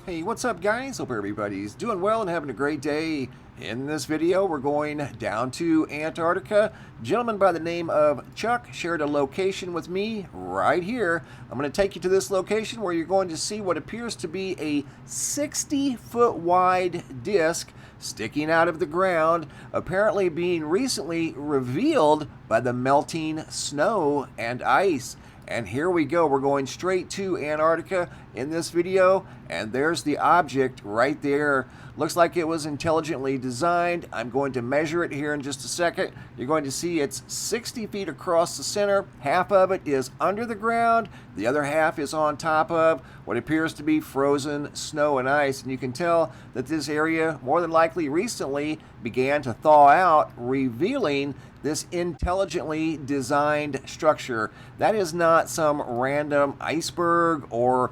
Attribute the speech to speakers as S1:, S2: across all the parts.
S1: Hey, what's up guys? Hope everybody's doing well and having a great day. In this video, we're going down to Antarctica. A gentleman by the name of Chuck shared a location with me right here. I'm going to take you to this location where you're going to see what appears to be a 60-foot wide disc sticking out of the ground, apparently being recently revealed by the melting snow and ice. And here we go, we're going straight to Antarctica in this video, and there's the object right there. Looks like it was intelligently designed. I'm going to measure it here in just a second. You're going to see it's 60 feet across the center. Half of it is under the ground. The other half is on top of what appears to be frozen snow and ice. And you can tell that this area, more than likely recently, began to thaw out, revealing this intelligently designed structure. That is not some random iceberg or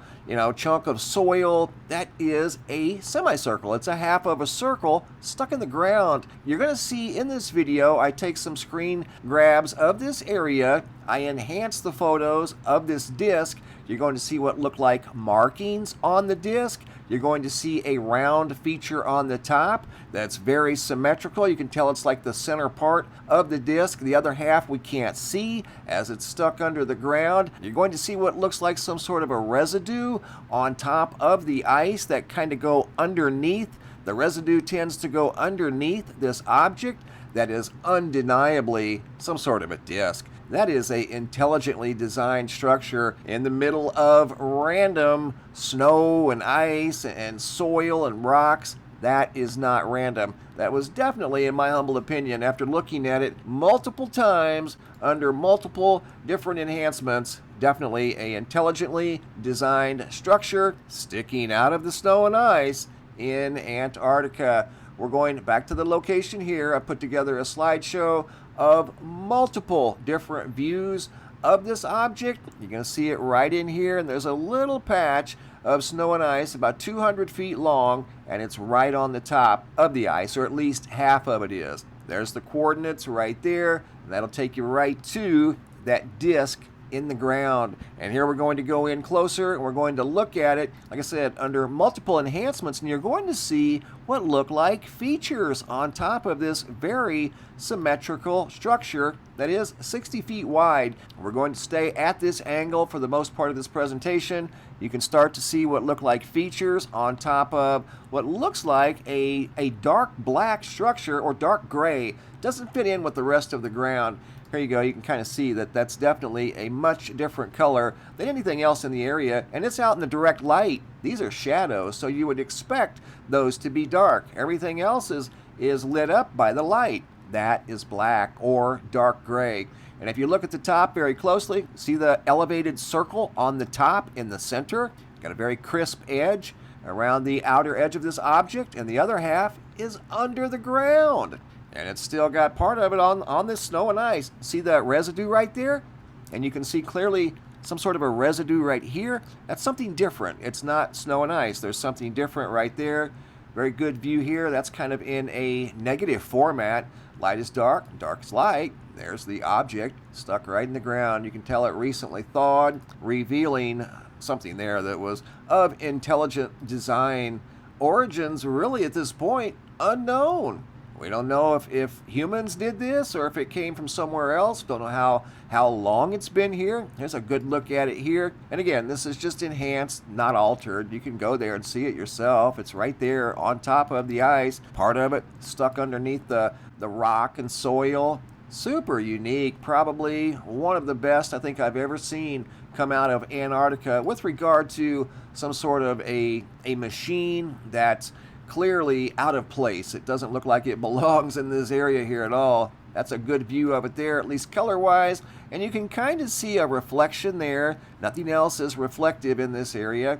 S1: chunk of soil. That is a semicircle. It's a half of a circle stuck in the ground. You're going to see in this video, I take some screen grabs of this area. I enhance the photos of this disc. You're going to see what look like markings on the disc. You're going to see a round feature on the top that's very symmetrical. You can tell it's like the center part of the disc. The other half we can't see as it's stuck under the ground. You're going to see what looks like some sort of a residue on top of the ice that kind of go underneath. The residue tends to go underneath this object that is undeniably some sort of a disc. That is a intelligently designed structure in the middle of random snow and ice and soil and rocks. That is not random. That was definitely, in my humble opinion, after looking at it multiple times under multiple different enhancements, definitely a intelligently designed structure sticking out of the snow and ice in Antarctica. We're going back to the location here. I put together a slideshow of multiple different views of this object. You're going to see it right in here, and there's a little patch of snow and ice about 200 feet long, and it's right on the top of the ice, or at least half of it is. There's the coordinates right there, and that'll take you right to that disc in the ground. And here we're going to go in closer and we're going to look at it, like I said, under multiple enhancements, and you're going to see what look like features on top of this very symmetrical structure that is 60 feet wide. We're going to stay at this angle for the most part of this presentation. You can start to see what look like features on top of what looks like a dark black structure, or dark gray. Doesn't fit in with the rest of the ground. Here you go, you can kind of see that that's definitely a much different color than anything else in the area, and it's out in the direct light. These are shadows, so you would expect those to be dark. Everything else is lit up by the light. That is black or dark gray. And if you look at the top very closely, see the elevated circle on the top in the center? Got a very crisp edge around the outer edge of this object, and the other half is under the ground. And it's still got part of it on this snow and ice. See that residue right there? And you can see clearly some sort of a residue right here. That's something different. It's not snow and ice. There's something different right there. Very good view here. That's kind of in a negative format. Light is dark, dark is light. There's the object stuck right in the ground. You can tell it recently thawed, revealing something there that was of intelligent design. Origins really at this point unknown. We don't know if humans did this or if it came from somewhere else. Don't know how long it's been here. Here's a good look at it here. And again, this is just enhanced, not altered. You can go there and see it yourself. It's right there on top of the ice. Part of it stuck underneath the rock and soil. Super unique. Probably one of the best I think I've ever seen come out of Antarctica with regard to some sort of a machine that's clearly out of place. It doesn't look like it belongs in this area here at all. That's a good view of it there, at least color-wise, and you can kind of see a reflection there. Nothing else is reflective in this area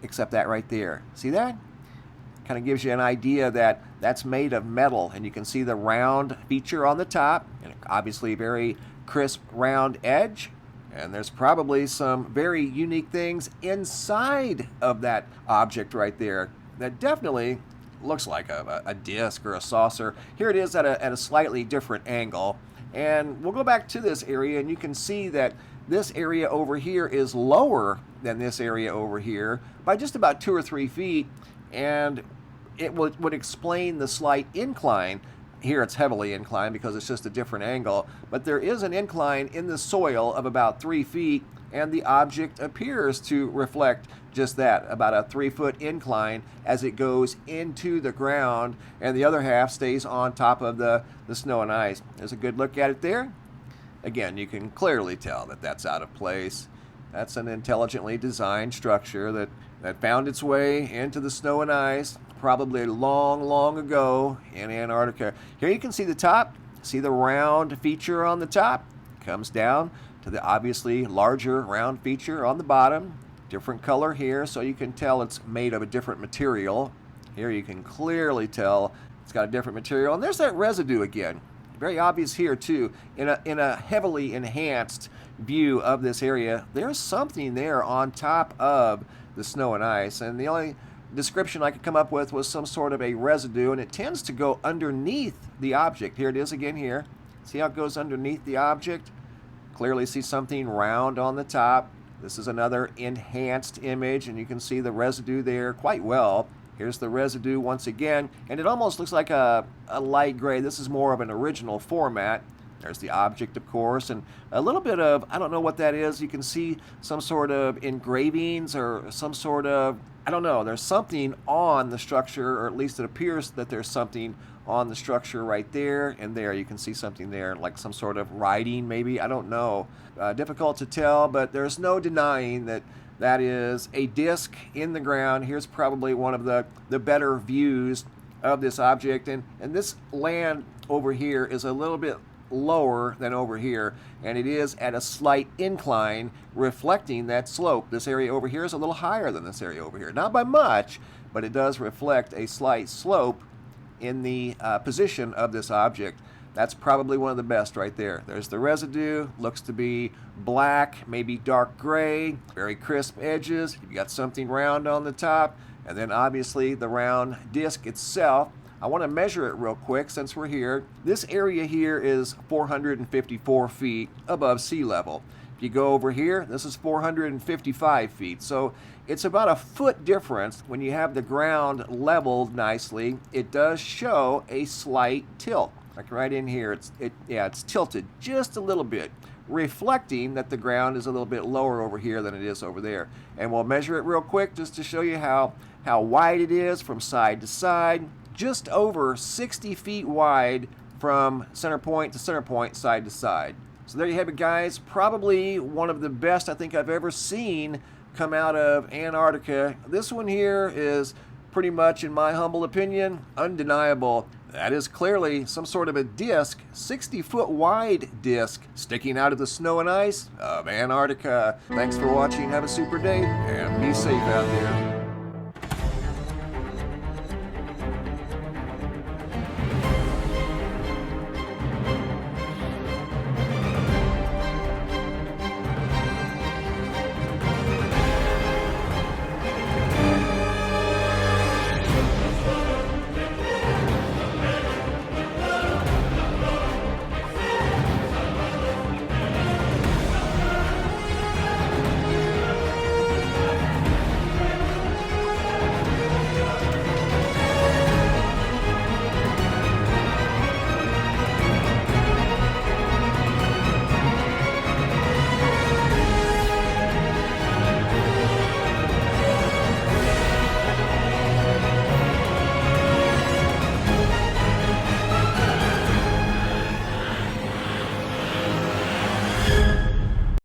S1: except that right there. See that? Kind of gives you an idea that that's made of metal, and you can see the round feature on the top, and obviously very crisp round edge. And there's probably some very unique things inside of that object right there that definitely looks like a disc or a saucer. Here it is at a slightly different angle. And we'll go back to this area, and you can see that this area over here is lower than this area over here by just about 2 or 3 feet, and it would explain the slight incline. Here it's heavily inclined because it's just a different angle, but there is an incline in the soil of about 3 feet, and the object appears to reflect just that, about a 3-foot incline as it goes into the ground, and the other half stays on top of the snow and ice. There's a good look at it there. Again, you can clearly tell that that's out of place. That's an intelligently designed structure that found its way into the snow and ice probably long, long ago in Antarctica. Here you can see the top. See the round feature on the top? Comes down to the obviously larger round feature on the bottom. Different color here, so you can tell it's made of a different material. Here you can clearly tell it's got a different material. And there's that residue again. Very obvious here too. In a heavily enhanced view of this area, there's something there on top of the snow and ice. And the only description I could come up with was some sort of a residue, and it tends to go underneath the object. Here it is again here. See how it goes underneath the object? Clearly see something round on the top. This is another enhanced image, and you can see the residue there quite well. Here's the residue once again, and it almost looks like a light gray. This is more of an original format. There's the object, of course, and a little bit of, I don't know what that is. You can see some sort of engravings or some sort of, I don't know, there's something on the structure, or at least it appears that there's something on the structure right there and there. You can see something there, like some sort of writing maybe, I don't know. Difficult to tell, but there's no denying that that is a disc in the ground. Here's probably one of the better views of this object, and this land over here is a little bit lower than over here, and it is at a slight incline reflecting that slope. This area over here is a little higher than this area over here, not by much, but it does reflect a slight slope in the position of this object. That's probably one of the best right there. There's the residue, looks to be black, maybe dark gray, very crisp edges. You've got something round on the top, and then obviously the round disc itself. I want to measure it real quick since we're here. This area here is 454 feet above sea level. If you go over here, this is 455 feet. So it's about a foot difference. When you have the ground leveled nicely, it does show a slight tilt. Like right in here, it's tilted just a little bit, reflecting that the ground is a little bit lower over here than it is over there. And we'll measure it real quick just to show you how wide it is from side to side. Just over 60 feet wide from center point to center point, side to side. So there you have it, guys. Probably one of the best I think I've ever seen come out of Antarctica. This one here is pretty much, in my humble opinion, undeniable. That is clearly some sort of a disc, 60-foot wide disc, sticking out of the snow and ice of Antarctica. Thanks for watching. Have a super day, and be safe out there.